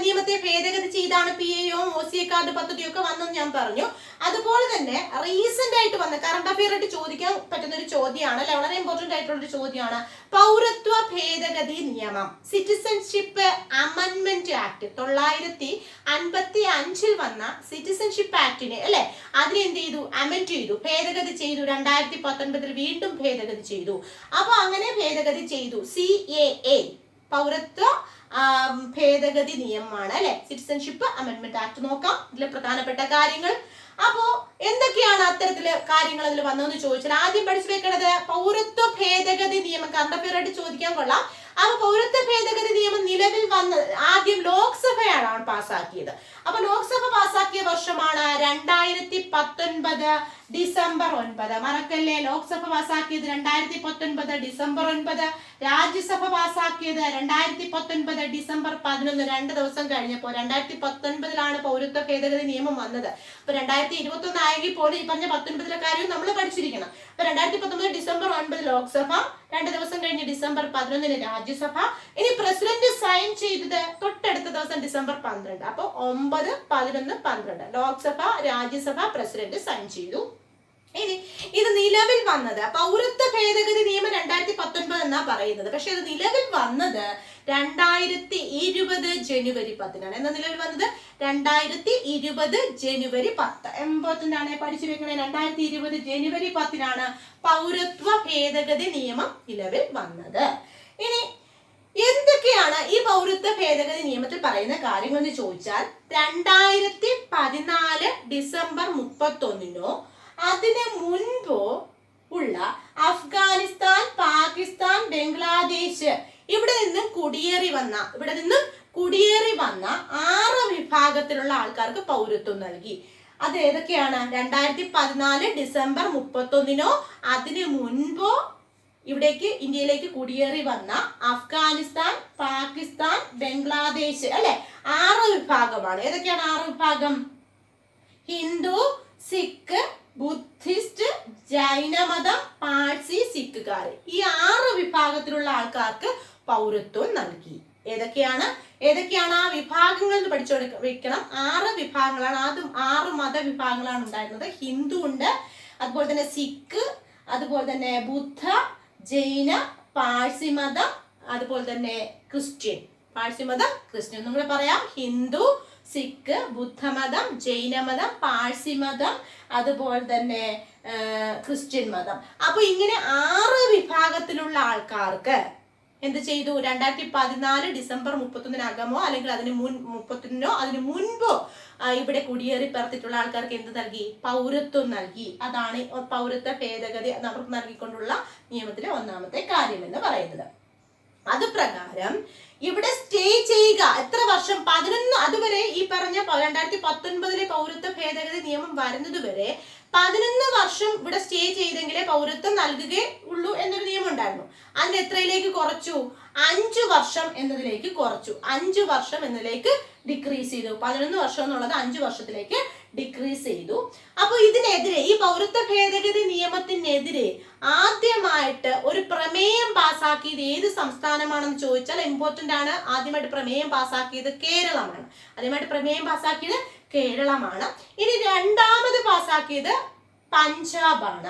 നിയമത്തെ ഭേദഗതി ചെയ്താണ് PAO OC കാർഡ് പദ്ധതിയും ഒക്കെ വന്നെന്ന് ഞാൻ പറഞ്ഞു. അതുപോലെ തന്നെ റീസെന്റ് ആയിട്ട് വന്ന കറണ്ട് അഫെയർ ആയിട്ട് ചോദിക്കാൻ പറ്റുന്ന ഒരു ചോദ്യമാണ് അല്ലെ, വളരെ ഇമ്പോർട്ടന്റ് ആയിട്ടുള്ള ഒരു ചോദ്യമാണ് പൗരത്വ ഭേദഗതി നിയമം. സിറ്റിസൺഷിപ്പ് അമെൻഡ്മെന്റ് ആക്ട് 955 വന്ന സിറ്റിസൺഷിപ്പ് ആക്ടിനെ അല്ലെ, അതിനെ എന്ത് ചെയ്തു? അമെൻഡ് ചെയ്തു, ഭേദഗതി ചെയ്തു. 2019 വീണ്ടും ഭേദഗതി ചെയ്തു. അപ്പൊ അങ്ങനെ ഭേദഗതി ചെയ്തു. CAA പൗരത്വ ഭേദഗതി നിയമമാണ് അല്ലെ, സിറ്റിസൺഷിപ്പ് അമെൻഡ്മെന്റ് ആക്ട്. നോക്കാം ഇതിലെ പ്രധാനപ്പെട്ട കാര്യങ്ങൾ. അപ്പോ എന്തൊക്കെയാണ് അത്തരത്തില് കാര്യങ്ങൾ അതിൽ വന്നതെന്ന് ചോദിച്ചാൽ ആദ്യം പഠിച്ചു വെക്കേണ്ടത് പൗരത്വ ഭേദഗതി നിയമം. കറണ്ട് അഫെയർ ആയിട്ട് ചോദിക്കാൻ കൊള്ളാം. അപ്പൊ പൗരത്വ ഭേദഗതി നിയമം നിലവിൽ വന്നത് ആദ്യം ലോക്സഭയാണ് പാസ്സാക്കിയത്. അപ്പൊ ലോക്സഭ പാസ്സാക്കിയ വർഷമാണ് 2019 ഡിസംബർ 9. മറക്കല്ലേ, ലോക്സഭ പാസ്സാക്കിയത് 2019 ഡിസംബർ 9, രാജ്യസഭ പാസ്സാക്കിയത് 2019 ഡിസംബർ 11. 2 ദിവസം കഴിഞ്ഞപ്പോൾ 2019 പൗരത്വ ഭേദഗതി നിയമം വന്നത്. അപ്പൊ 2021 ആയെങ്കിൽ പോലും ഈ പറഞ്ഞ 19 കാര്യം നമ്മൾ പഠിച്ചിരിക്കണം. അപ്പൊ 2019 ഡിസംബർ 9 ലോക്സഭ, 2 ദിവസം കഴിഞ്ഞ് ഡിസംബർ 11 രാജ്യസഭ. ഇനി പ്രസിഡന്റ് സൈൻ ചെയ്തത് തൊട്ടടുത്ത ദിവസം ഡിസംബർ 12. അപ്പൊ 9, 11, 12 ലോക്സഭ, രാജ്യസഭ, പ്രസിഡന്റ് സൈൻ ചെയ്തു. ഇനി ഇത് നിലവിൽ വന്നത് പൗരത്വ ഭേദഗതി നിയമം 2019 എന്നാ പറയുന്നത്, പക്ഷെ അത് നിലവിൽ വന്നത് 2020 ജനുവരി 10 എന്നാ നിലവിൽ വന്നത് 2020 ജനുവരി 10. ഇമ്പോർട്ടന്റ് ആണ്, പഠിച്ചു വെക്കണേ. 2020 ജനുവരി 10 പൗരത്വ ഭേദഗതി നിയമം നിലവിൽ വന്നത്. ഇനി എന്തൊക്കെയാണ് ഈ പൗരത്വ ഭേദഗതി നിയമത്തിൽ പറയുന്ന കാര്യങ്ങൾ എന്ന് ചോദിച്ചാൽ 2014 ഡിസംബർ 31 അതിന് മുൻപോ ഉള്ള അഫ്ഗാനിസ്ഥാൻ, പാകിസ്ഥാൻ, ബംഗ്ലാദേശ് ഇവിടെ നിന്നും കുടിയേറി വന്ന 6 വിഭാഗത്തിലുള്ള ആൾക്കാർക്ക് പൗരത്വം നൽകി. അത് ഏതൊക്കെയാണ്? 2014 ഡിസംബർ 31 അതിന് മുൻപോ ഇവിടേക്ക് ഇന്ത്യയിലേക്ക് കുടിയേറി വന്ന അഫ്ഗാനിസ്ഥാൻ, പാകിസ്ഥാൻ, ബംഗ്ലാദേശ് അല്ലെ, 6 വിഭാഗമാണ്. ഏതൊക്കെയാണ് 6 വിഭാഗം? ഹിന്ദു, സിഖ്, ബുദ്ധിസ്റ്റ്, ജൈനമതം, പാഴ്സി, സിഖുകാർ. ഈ 6 വിഭാഗത്തിലുള്ള ആൾക്കാർക്ക് പൗരത്വം നൽകി. ഏതൊക്കെയാണ് ആ വിഭാഗങ്ങൾ എന്ന് പഠിച്ചു വെക്കണം. 6 വിഭാഗങ്ങളാണ്. ആദ്യം 6 മതവിഭാഗങ്ങളാണ് ഉണ്ടായിരുന്നത്. ഹിന്ദു ഉണ്ട്, അതുപോലെ തന്നെ സിഖ്, അതുപോലെ തന്നെ ബുദ്ധ, ജൈന, പാഴ്സി മതം, അതുപോലെ തന്നെ ക്രിസ്ത്യൻ. പാഴ്സി മതം, ക്രിസ്ത്യൻ. നമ്മൾ പറയാം ഹിന്ദു, സിഖ്, ബുദ്ധമതം, ജൈനമതം, പാഴ്സി മതം, അതുപോലെ തന്നെ ക്രിസ്ത്യൻ മതം. അപ്പൊ ഇങ്ങനെ 6 വിഭാഗത്തിലുള്ള ആൾക്കാർക്ക് എന്ത് ചെയ്തു? 2014 ഡിസംബർ 31-നകമോ അല്ലെങ്കിൽ അതിന് 31-നോ അതിന് മുൻപോ ഇവിടെ കുടിയേറി പാർത്തിട്ടുള്ള ആൾക്കാർക്ക് എന്ത് നൽകി? പൗരത്വം നൽകി. അതാണ് പൗരത്വ ഭേദഗതി അവർക്ക് നൽകിക്കൊണ്ടുള്ള നിയമത്തിലെ ഒന്നാമത്തെ കാര്യം എന്ന് പറയുന്നത്. അത് പ്രകാരം ഇവിടെ സ്റ്റേ ചെയ്യുക എത്ര വർഷം? 11. അതുവരെ ഈ പറഞ്ഞ 2019 പൗരത്വ ഭേദഗതി നിയമം വരുന്നത് വരെ 11 വർഷം ഇവിടെ സ്റ്റേ ചെയ്തെങ്കിലേ പൗരത്വം നൽകുകയുള്ളൂ എന്നൊരു നിയമം ഉണ്ടായിരുന്നു. അതിന് എത്രയിലേക്ക് കുറച്ചു? 5 വർഷം എന്നതിലേക്ക് കുറച്ചു. 5 വർഷം എന്നതിലേക്ക് ഡിക്രീസ് ചെയ്തു. 11 വർഷം എന്നുള്ളത് 5 വർഷത്തിലേക്ക് ഡിക്രീസ് ചെയ്തു. അപ്പൊ ഇതിനെതിരെ, ഈ പൗരത്വ ഭേദഗതി നിയമത്തിനെതിരെ ആദ്യമായിട്ട് ഒരു പ്രമേയം പാസാക്കിയത് ഏത് സംസ്ഥാനമാണെന്ന് ചോദിച്ചാൽ ഇമ്പോർട്ടന്റ് ആണ്. ആദ്യമായിട്ട് പ്രമേയം പാസാക്കിയത് കേരളമാണ്. ഇനി രണ്ടാമത് പാസാക്കിയത് പഞ്ചാബാണ്.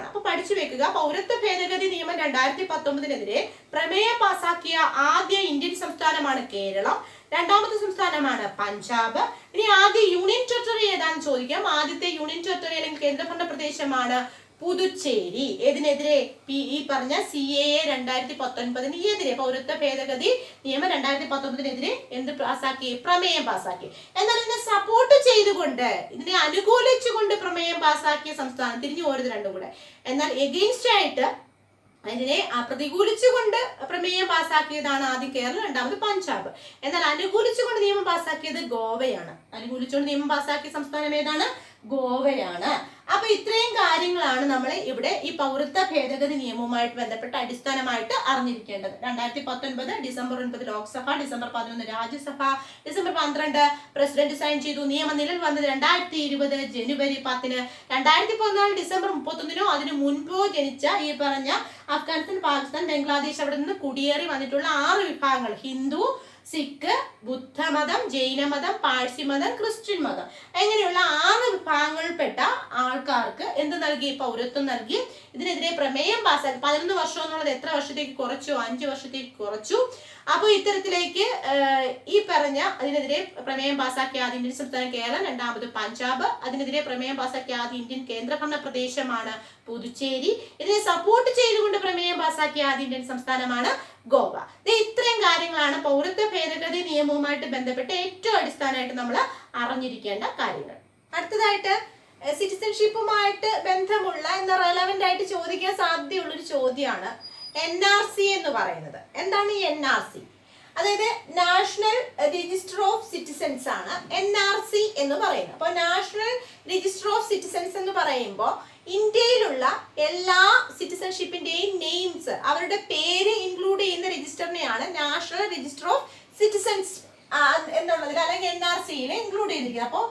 അപ്പൊ പഠിച്ചു വെക്കുക, പൗരത്വ ഭേദഗതി നിയമം 2019-നെതിരെ പ്രമേയം പാസാക്കിയ ആദ്യ ഇന്ത്യൻ സംസ്ഥാനമാണ് കേരളം. രണ്ടാമത്തെ സംസ്ഥാനമാണ് പഞ്ചാബ്. ഇനി ആദ്യ യൂണിയൻ ടെറിട്ടറി ഏതാണെന്ന് ചോദിക്കാം. ആദ്യത്തെ യൂണിയൻ ടെറിട്ടറി അല്ലെങ്കിൽ കേന്ദ്രഭരണ പ്രദേശമാണ് പുതുച്ചേരി. ഏതിനെതിരെ? ഈ പറഞ്ഞ CAA 2019 എതിരെ, പൗരത്വ ഭേദഗതി നിയമം 2019-നെതിരെ എന്ത് പാസാക്കി? പ്രമേയം പാസാക്കി. എന്നാൽ ഇതിനെ സപ്പോർട്ട് ചെയ്തുകൊണ്ട്, ഇതിനെ അനുകൂലിച്ചുകൊണ്ട് പ്രമേയം പാസാക്കിയ സംസ്ഥാനം തിരിഞ്ഞു പോരുത് രണ്ടും കൂടെ. എന്നാൽ എഗെയിൻസ്റ്റ് ആയിട്ട് അതിനെ പ്രതികൂലിച്ചുകൊണ്ട് പ്രമേയം പാസാക്കിയതാണ് ആദ്യം കേരളം, രണ്ടാമത് പഞ്ചാബ്. എന്നാൽ അനുകൂലിച്ചുകൊണ്ട് നിയമം പാസാക്കിയത് ഗോവയാണ്. അനുകൂലിച്ചുകൊണ്ട് നിയമം പാസാക്കിയ സംസ്ഥാനം ഏതാണ്? ഗോവയാണ്. അപ്പൊ ഇത്രയും കാര്യങ്ങളാണ് നമ്മൾ ഇവിടെ ഈ പൗരത്വ ഭേദഗതി നിയമവുമായിട്ട് ബന്ധപ്പെട്ട് അടിസ്ഥാനമായിട്ട് അറിഞ്ഞിരിക്കേണ്ടത്. 2019 December 9 Lok Sabha, December 11 Rajya Sabha, December 12 president sign ചെയ്തു. നിയമം നിലവിൽ വന്നത് 2020 ജനുവരി 10. 2014 ഡിസംബർ 31-നോ അതിന് മുൻപോ ജനിച്ച ഈ പറഞ്ഞ അഫ്ഗാനിസ്ഥാൻ, പാകിസ്ഥാൻ, ബംഗ്ലാദേശ് അവിടെ നിന്ന് കുടിയേറി വന്നിട്ടുള്ള 6 വിഭാഗങ്ങൾ, ഹിന്ദു, സിഖ്, ബുദ്ധമതം, ജൈനമതം, പാഴ്സി മതം, ക്രിസ്ത്യൻ മതം, അങ്ങനെയുള്ള 6 വിഭാഗങ്ങളിൽപ്പെട്ട ആൾക്കാർക്ക് എന്ത് നൽകി? പൗരത്വം നൽകി. ഇതിനെതിരെ പ്രമേയം പാസാക്കി. 11 വർഷം എന്നുള്ളത് എത്ര വർഷത്തേക്ക് കുറച്ചു? 5 വർഷത്തേക്ക് കുറച്ചു. അപ്പോൾ ഇത്തരത്തിലേക്ക് ഈ പറഞ്ഞ അതിനെതിരെ പ്രമേയം പാസാക്കിയ ആദ്യ ഇന്ത്യൻ സംസ്ഥാനം കേരളം, രണ്ടാമത് പഞ്ചാബ്. അതിനെതിരെ പ്രമേയം പാസാക്കിയ ആദ്യ ഇന്ത്യൻ കേന്ദ്രഭരണ പ്രദേശമാണ് പുതുച്ചേരി. ഇതിനെ സപ്പോർട്ട് ചെയ്തുകൊണ്ട് പ്രമേയം പാസാക്കിയ ആദ്യ ഇന്ത്യൻ സംസ്ഥാനമാണ് ഗോവ. ഇത്രയും കാര്യങ്ങളാണ് പൗരത്വ ഭേദഗതി നിയമവുമായിട്ട് ബന്ധപ്പെട്ട് ഏറ്റവും അടിസ്ഥാനമായിട്ട് നമ്മൾ അറിഞ്ഞിരിക്കേണ്ട കാര്യങ്ങൾ. അടുത്തതായിട്ട് സിറ്റിസൺഷിപ്പുമായിട്ട് ബന്ധമുള്ള റെലവന്റ് ആയിട്ട് ചോദിക്കാൻ സാധ്യതയുള്ളൊരു ചോദ്യമാണ് NRC എന്ന് പറയുന്നത്. എന്താണ് ഈ NRC? അതായത് നാഷണൽ രജിസ്റ്റർ ഓഫ് സിറ്റിസൺസ് ആണ് NRC എന്ന് പറയുന്നത്. അപ്പോൾ നാഷണൽ രജിസ്റ്റർ ഓഫ് സിറ്റിസൺസ് എന്ന് പറയുമ്പോൾ ഇന്ത്യയിലുള്ള എല്ലാ സിറ്റിസൺഷിപ്പിന്റെയും നെയിംസ്, അവരുടെ പേര് ഇൻക്ലൂഡ് ചെയ്യുന്ന രജിസ്റ്ററിനെയാണ് നാഷണൽ രജിസ്റ്റർ ഓഫ് സിറ്റിസൺസ് എന്നുള്ളതിൽ അല്ലെങ്കിൽ NRCയിൽ ഇൻക്ലൂഡ് ചെയ്തിരിക്കുന്നത്. അപ്പോൾ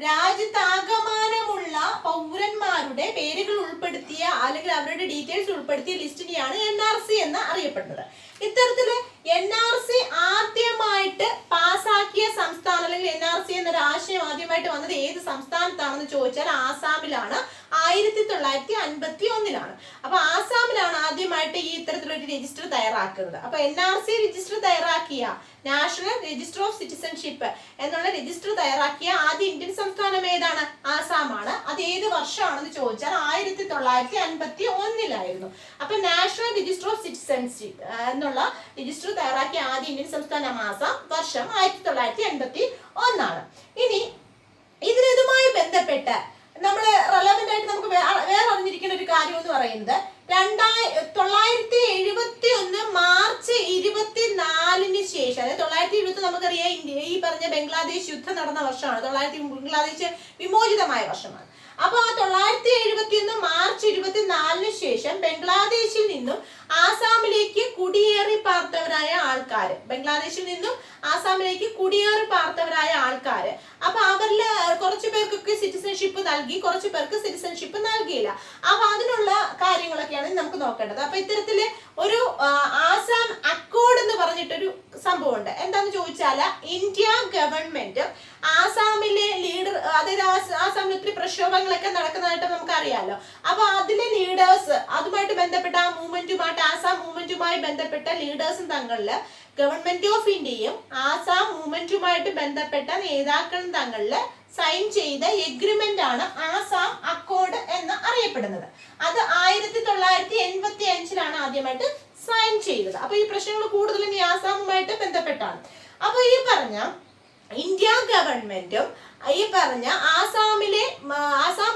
രാജ്യത്താകമാനമുള്ള പൗരന്മാരുടെ പേരുകൾ ഉൾപ്പെടുത്തിയ അല്ലെങ്കിൽ അവരുടെ ഡീറ്റെയിൽസ് ഉൾപ്പെടുത്തിയ ലിസ്റ്റിനെയാണ് NRC എന്ന് അറിയപ്പെടുന്നത്. ഇത്തരത്തില് NRC ആദ്യമായിട്ട് പാസാക്കിയ സംസ്ഥാനം അല്ലെങ്കിൽ NRC എന്നൊരു ആശയം ആദ്യമായിട്ട് വന്നത് ഏത് സംസ്ഥാനത്താണെന്ന് ചോദിച്ചാൽ ആസാമിലാണ്. 1951-ലാണ്. അപ്പൊ ആസാമിലാണ് ആദ്യമായിട്ട് ഈ ഇത്തരത്തിലൊരു രജിസ്റ്റർ തയ്യാറാക്കുന്നത്. അപ്പൊ NRC രജിസ്റ്റർ തയ്യാറാക്കിയ, നാഷണൽ രജിസ്റ്റർ ഓഫ് സിറ്റിസൺഷിപ്പ് എന്നുള്ള രജിസ്റ്റർ തയ്യാറാക്കിയ ആദ്യ ഇന്ത്യൻ സംസ്ഥാനം ഏതാണ്? ആസാമാണ്. അത് ഏത് വർഷമാണെന്ന് ചോദിച്ചാൽ 1951-ലായിരുന്നു. അപ്പൊ നാഷണൽ രജിസ്റ്റർ ഓഫ് സിറ്റിസൺഷിപ്പ് എന്നുള്ള രജിസ്റ്റർ തയ്യാറാക്കിയ ആദ്യ ഇന്ത്യൻ സംസ്ഥാനം ആസാം. വർഷം 1951-ആണ്. ഇനി ഇതുമായി ബന്ധപ്പെട്ട് നമ്മൾ റെലവന്റ് ആയിട്ട് നമുക്ക് വേറെ അറിഞ്ഞിരിക്കുന്ന ഒരു കാര്യം എന്ന് പറയുന്നത് 1971 മാർച്ച് 24-ന് ശേഷം, അതായത് 1970 നമുക്കറിയാം ഈ പറഞ്ഞ ബംഗ്ലാദേശ് യുദ്ധം നടന്ന വർഷമാണ്. ബംഗ്ലാദേശ് വിമോചിതമായ വർഷമാണ്. അപ്പൊ ആ 1971 മാർച്ച് 24-ന് ശേഷം ബംഗ്ലാദേശിൽ നിന്നും ആസാമിലേക്ക് കുടിയേറി പാർത്തവരായ ആൾക്കാർ, അപ്പൊ അവരിൽ കുറച്ചു പേർക്കൊക്കെ സിറ്റിസൺഷിപ്പ് നൽകി, കുറച്ചു പേർക്ക് സിറ്റിസൺഷിപ്പ് നൽകിയില്ല. അപ്പൊ അതിനുള്ള കാര്യങ്ങളൊക്കെയാണ് നമുക്ക് നോക്കേണ്ടത്. അപ്പൊ ഇത്തരത്തില് ഒരു ആസാം അക്കോർഡ് എന്ന് പറഞ്ഞിട്ടൊരു സംഭവമുണ്ട്. എന്താന്ന് ചോദിച്ചാൽ ഇന്ത്യ ഗവൺമെന്റ് ആസാമിലെ ലീഡർ, അതായത് ആസാമിൽ ഒത്തിരി പ്രക്ഷോഭങ്ങളൊക്കെ നടക്കുന്നതായിട്ട് നമുക്ക് അറിയാലോ. അപ്പൊ അതിലെ ലീഡേഴ്സ്, അതുമായിട്ട് ബന്ധപ്പെട്ട ആ മൂവ്മെന്റുമായിട്ട്, ആസാം മൂവ്മെന്റുമായി ബന്ധപ്പെട്ട ലീഡേഴ്സും തങ്ങളിൽ ഗവൺമെന്റ് ഓഫ് ഇന്ത്യയും ആസാം മൂവ്മെന്റുമായിട്ട് ബന്ധപ്പെട്ട നേതാക്കളും തങ്ങളിൽ സൈൻ ചെയ്ത എഗ്രിമെന്റ് ആണ് ആസാം അക്കോർഡ് എന്ന് അറിയപ്പെടുന്നത്. അത് 1985 ആദ്യമായിട്ട് സൈൻ ചെയ്തത്. അപ്പൊ ഈ പ്രശ്നങ്ങൾ കൂടുതലും ഈ ആസാമുമായിട്ട് ബന്ധപ്പെട്ടാണ്. അപ്പൊ ഈ പറഞ്ഞ ഇന്ത്യ ഗവൺമെന്റും ഈ പറഞ്ഞ ആസാം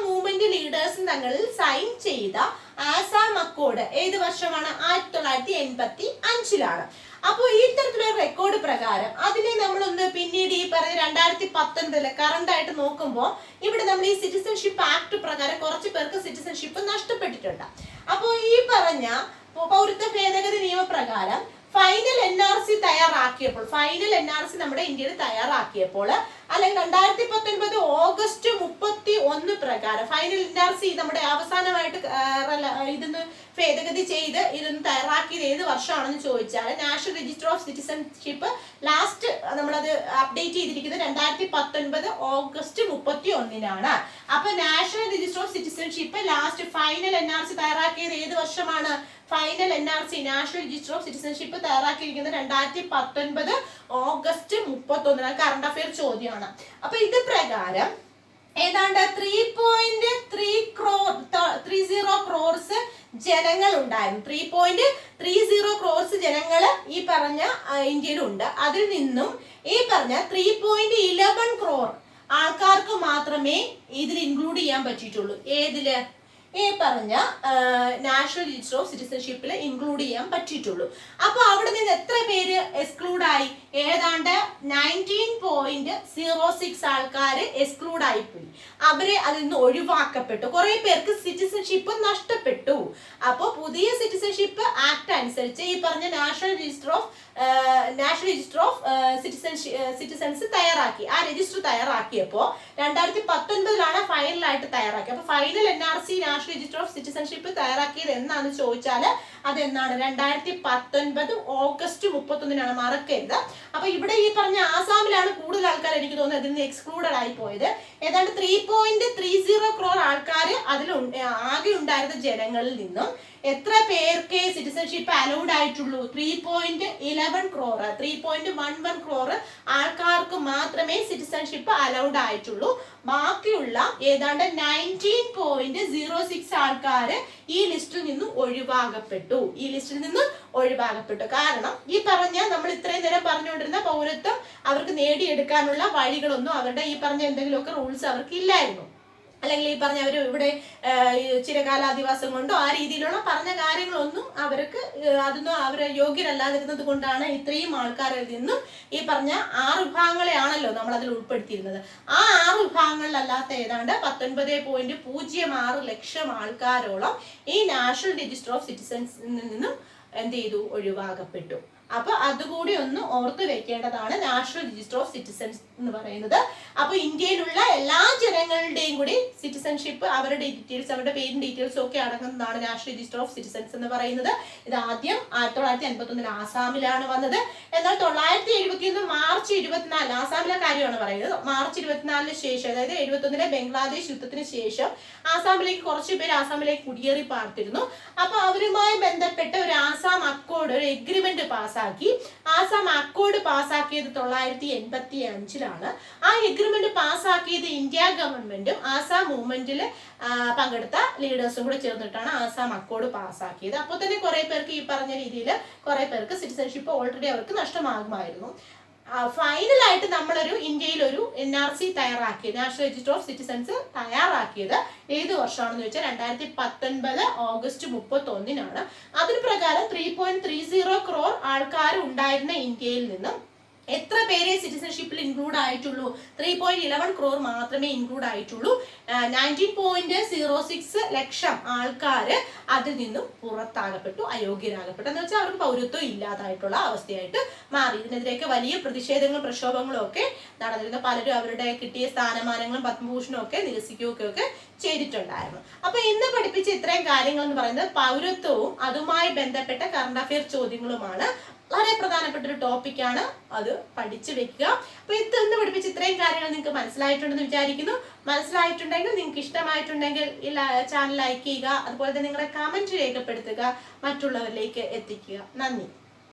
മൂവ്മെന്റ് ലീഡേഴ്സും തങ്ങളിൽ സൈൻ ചെയ്ത ആസാം അക്കോർഡ് ഏത് വർഷമാണ്? 1985. അപ്പോൾ ഈ തരത്തിലുള്ള റെക്കോർഡ് പ്രകാരം അതിനെ നമ്മളൊന്ന് പിന്നീട് ഈ പറഞ്ഞ 2019 കറണ്ട് ആയിട്ട് നോക്കുമ്പോൾ ഇവിടെ നമ്മൾ ഈ സിറ്റിസൺഷിപ്പ് ആക്ട് പ്രകാരം കുറച്ച് പേർക്ക് സിറ്റിസൺഷിപ്പ് നഷ്ടപ്പെട്ടിട്ടുണ്ട്. അപ്പോൾ ഈ പറഞ്ഞ പൗരത്വ ഭേദഗതി നിയമപ്രകാരം ഫൈനൽ NRC നമ്മുടെ ഇന്ത്യയിൽ തയ്യാറാക്കിയപ്പോൾ അല്ലെങ്കിൽ 2019 ഓഗസ്റ്റ് 31 പ്രകാരം ഫൈനൽ NRC നമ്മുടെ അവസാനമായിട്ട് ഇതൊന്ന് ഭേദഗതി ചെയ്ത് ഇതൊന്ന് തയ്യാറാക്കിയത് ഏത് വർഷമാണെന്ന് ചോദിച്ചാൽ national register of citizenship last നമ്മളത് അപ്ഡേറ്റ് ചെയ്തിരിക്കുന്നത് 2019 ഓഗസ്റ്റ് 31. അപ്പൊ national register of citizenship last final NRC തയ്യാറാക്കിയത് ഏത് വർഷമാണ്? Final NRC national register of citizenship തയ്യാറാക്കിയിരിക്കുന്നത് 2019 ഓഗസ്റ്റ് 31. കറണ്ട് അഫെയർ ചോദ്യമാണ്. അപ്പൊ ഇത് പ്രകാരം ഏതാണ്ട് 3.30 ക്രോർസ് ജനങ്ങൾ ഉണ്ടായിരുന്നു. 3.30 ക്രോർസ് ജനങ്ങൾ ഈ പറഞ്ഞ ഇന്ത്യയിലുണ്ട്. അതിൽ നിന്നും ഈ പറഞ്ഞ 3.11 ക്രോർ ആൾക്കാർക്ക് മാത്രമേ ഇതിൽ ഇൻക്ലൂഡ് ചെയ്യാൻ പറ്റിയിട്ടുള്ളൂ. ഏതില്? ഈ പറഞ്ഞ നാഷണൽ രജിസ്റ്റർ ഓഫ് സിറ്റിസൺഷിപ്പിൽ ഇൻക്ലൂഡ് ചെയ്യാൻ പറ്റിയിട്ടുള്ളൂ. അപ്പൊ അവിടെ നിന്ന് എത്ര പേര് എക്സ്ക്ലൂഡ് ആയി? ഏതാണ്ട് 19.06 ആൾക്കാർ എക്സ്ക്ലൂഡ് ആയിപ്പോയി. അവരെ അതിൽ നിന്ന് ഒഴിവാക്കപ്പെട്ടു. കുറെ പേർക്ക് സിറ്റിസൺഷിപ്പ് നഷ്ടപ്പെട്ടു. അപ്പോൾ പുതിയ സിറ്റിസൺഷിപ്പ് ആക്ട് അനുസരിച്ച് ഈ പറഞ്ഞ നാഷണൽ രജിസ്റ്റർ ഓഫ് സിറ്റിസൺസ് തയ്യാറാക്കി. ആ രജിസ്റ്റർ തയ്യാറാക്കിയപ്പോൾ 2019 ഫൈനലായിട്ട് തയ്യാറാക്കി. അപ്പൊ final NRC national register of citizenship തയ്യാറാക്കിയത് എന്നാന്ന് ചോദിച്ചാൽ അതെന്നാണ്? 2019 ഓഗസ്റ്റ് 31. മറക്കരുത്. അപ്പൊ ഇവിടെ ഈ പറഞ്ഞ ആസാമിലാണ് കൂടുതൽ ആൾക്കാർ എനിക്ക് തോന്നുന്നത് ഇതിൽ നിന്ന് എക്സ്ക്ലൂഡഡ് ആയി പോയത്. ഏതാണ്ട് 3.30 ക്രോർ ആൾക്കാർ അതിൽ ആകെ ഉണ്ടായിരുന്ന ജനങ്ങളിൽ നിന്നും എത്ര പേർക്ക് സിറ്റിസൺഷിപ്പ് അലൗഡ് ആയിട്ടുള്ളൂ? 3.11 ക്രോർ ആൾക്കാർക്ക് മാത്രമേ സിറ്റിസൺഷിപ്പ് അലൗഡ് ആയിട്ടുള്ളൂ. ബാക്കിയുള്ള ഏതാണ്ട് 19.06 ആൾക്കാർ ഈ ലിസ്റ്റിൽ നിന്നും ഒഴിവാകപ്പെട്ടു. കാരണം ഈ പറഞ്ഞ നമ്മൾ ഇത്രയും നേരം പറഞ്ഞുകൊണ്ടിരുന്ന പൗരത്വം അവർക്ക് നേടിയെടുക്കാനുള്ള വഴികളൊന്നും അവരുടെ ഈ പറഞ്ഞ എന്തെങ്കിലുമൊക്കെ റൂൾസ് അവർക്ക് ഇല്ലായിരുന്നു. അല്ലെങ്കിൽ ഈ പറഞ്ഞ അവർ ഇവിടെ ചിരകാലാധിവാസം കൊണ്ടോ ആ രീതിയിലുള്ള പറഞ്ഞ കാര്യങ്ങളൊന്നും അവർക്ക് അതൊന്നും അവർ യോഗ്യരല്ലാതിരുന്നത് കൊണ്ടാണ് ഇത്രയും ആൾക്കാരിൽ നിന്നും ഈ പറഞ്ഞ 6 വിഭാഗങ്ങളെയാണല്ലോ നമ്മൾ അതിൽ ഉൾപ്പെടുത്തിയിരുന്നത്. ആ 6 വിഭാഗങ്ങളിലല്ലാത്ത ഏതാണ്ട് 19.06 ലക്ഷം ആൾക്കാരോളം ഈ നാഷണൽ രജിസ്റ്റർ ഓഫ് സിറ്റിസൺസിൽ നിന്നും എന്ത് ചെയ്തു? ഒഴിവാകപ്പെട്ടു. അപ്പൊ അതുകൂടി ഒന്ന് ഓർത്ത് വെക്കേണ്ടതാണ് നാഷണൽ രജിസ്റ്റർ ഓഫ് സിറ്റിസൺസ് എന്ന് പറയുന്നത്. അപ്പൊ ഇന്ത്യയിലുള്ള എല്ലാ ജനങ്ങളുടെയും കൂടി സിറ്റിസൺഷിപ്പ് അവരുടെ ഡീറ്റെയിൽസ് അവരുടെ പേരും ഡീറ്റെയിൽസും ഒക്കെ അടങ്ങുന്നതാണ് നാഷണൽ രജിസ്റ്റർ ഓഫ് സിറ്റിസൺസ് എന്ന് പറയുന്നത്. ഇത് ആദ്യം 1951 ആസാമിലാണ് വന്നത്. എന്നാൽ 1971 മാർച്ച് 24 ആസാമിലെ കാര്യമാണ് പറയുന്നത്. മാർച്ച് 24 ശേഷം അതായത് 71 ബംഗ്ലാദേശ് യുദ്ധത്തിന് ശേഷം ആസാമിലേക്ക് കുറച്ചു പേര് ആസാമിലേക്ക് കുടിയേറി പാർത്തിരുന്നു. അപ്പൊ അവരുമായി ബന്ധപ്പെട്ട ഒരു ആസാം അക്കോർഡ് ഒരു എഗ്രിമെന്റ് പാസ്സാക്കി. ആസാം അക്കോർഡ് പാസ്സാക്കിയത് 1985. ആ എഗ്രിമെന്റ് പാസ്സാക്കിയത് ഇന്ത്യ ഗവൺമെന്റും ആസാം മൂവ്മെന്റിൽ പങ്കെടുത്ത ലീഡേഴ്സും കൂടെ ചേർന്നിട്ടാണ് ആസാം അക്കോർഡ് പാസ്സാക്കിയത്. അപ്പോൾ തന്നെ കുറെ പേർക്ക് ഈ പറഞ്ഞ രീതിയിൽ കുറെ പേർക്ക് സിറ്റിസൺഷിപ്പ് ഓൾറെഡി അവർക്ക് നഷ്ടമാകുമായിരുന്നു. ഫൈനലായിട്ട് നമ്മളൊരു ഇന്ത്യയിൽ ഒരു NRC തയ്യാറാക്കിയത് നാഷണൽ രജിസ്റ്റർ ഓഫ് സിറ്റിസൺസ് തയ്യാറാക്കിയത് ഏത് വർഷമാണെന്ന് ചോദിച്ചാൽ 2019 ഓഗസ്റ്റ് 31. അതിന് പ്രകാരം 3.30 ക്രോർ ആൾക്കാർ ഉണ്ടായിരുന്ന ഇന്ത്യയിൽ നിന്നും എത്ര പേരെ സിറ്റിസൺഷിപ്പിൽ ഇൻക്ലൂഡ് ആയിട്ടുള്ളൂ? 3.11 ക്രോർ മാത്രമേ ഇൻക്ലൂഡ് ആയിട്ടുള്ളൂ. 19.06 ലക്ഷം ആൾക്കാർ അതിൽ നിന്നും പുറത്താകപ്പെട്ടു, അയോഗ്യരാകപ്പെട്ടു. എന്ന് വെച്ചാൽ അവർക്ക് പൗരത്വം ഇല്ലാതായിട്ടുള്ള അവസ്ഥയായിട്ട് മാറി. ഇതിനെതിരെയൊക്കെ വലിയ പ്രതിഷേധങ്ങളും പ്രക്ഷോഭങ്ങളും ഒക്കെ നടന്നിരുന്നു. പലരും അവരുടെ കിട്ടിയ സ്ഥാനമാനങ്ങളും പത്മഭൂഷണവും ഒക്കെ നിരസിക്കുകയൊക്കെ ചെയ്തിട്ടുണ്ടായിരുന്നു. അപ്പൊ ഇന്ന് പഠിപ്പിച്ച ഇത്രയും കാര്യങ്ങൾ എന്ന് പറയുന്നത് പൗരത്വവും അതുമായി ബന്ധപ്പെട്ട കറണ്ട് അഫെയർ ചോദ്യങ്ങളുമാണ്. വളരെ പ്രധാനപ്പെട്ട ഒരു ടോപ്പിക്കാണ്. അത് പഠിച്ചു വെക്കുക. അപ്പൊ ഇന്ന് പഠിപ്പിച്ച ഇത്രയും കാര്യങ്ങൾ നിങ്ങൾക്ക് മനസ്സിലായിട്ടുണ്ടെന്ന് വിചാരിക്കുന്നു. മനസ്സിലായിട്ടുണ്ടെങ്കിൽ നിങ്ങൾക്ക് ഇഷ്ടമായിട്ടുണ്ടെങ്കിൽ ഈ ചാനൽ ലൈക്ക് ചെയ്യുക. അതുപോലെ തന്നെ നിങ്ങളുടെ കമന്റ് രേഖപ്പെടുത്തുക, മറ്റുള്ളവരിലേക്ക് എത്തിക്കുക. നന്ദി.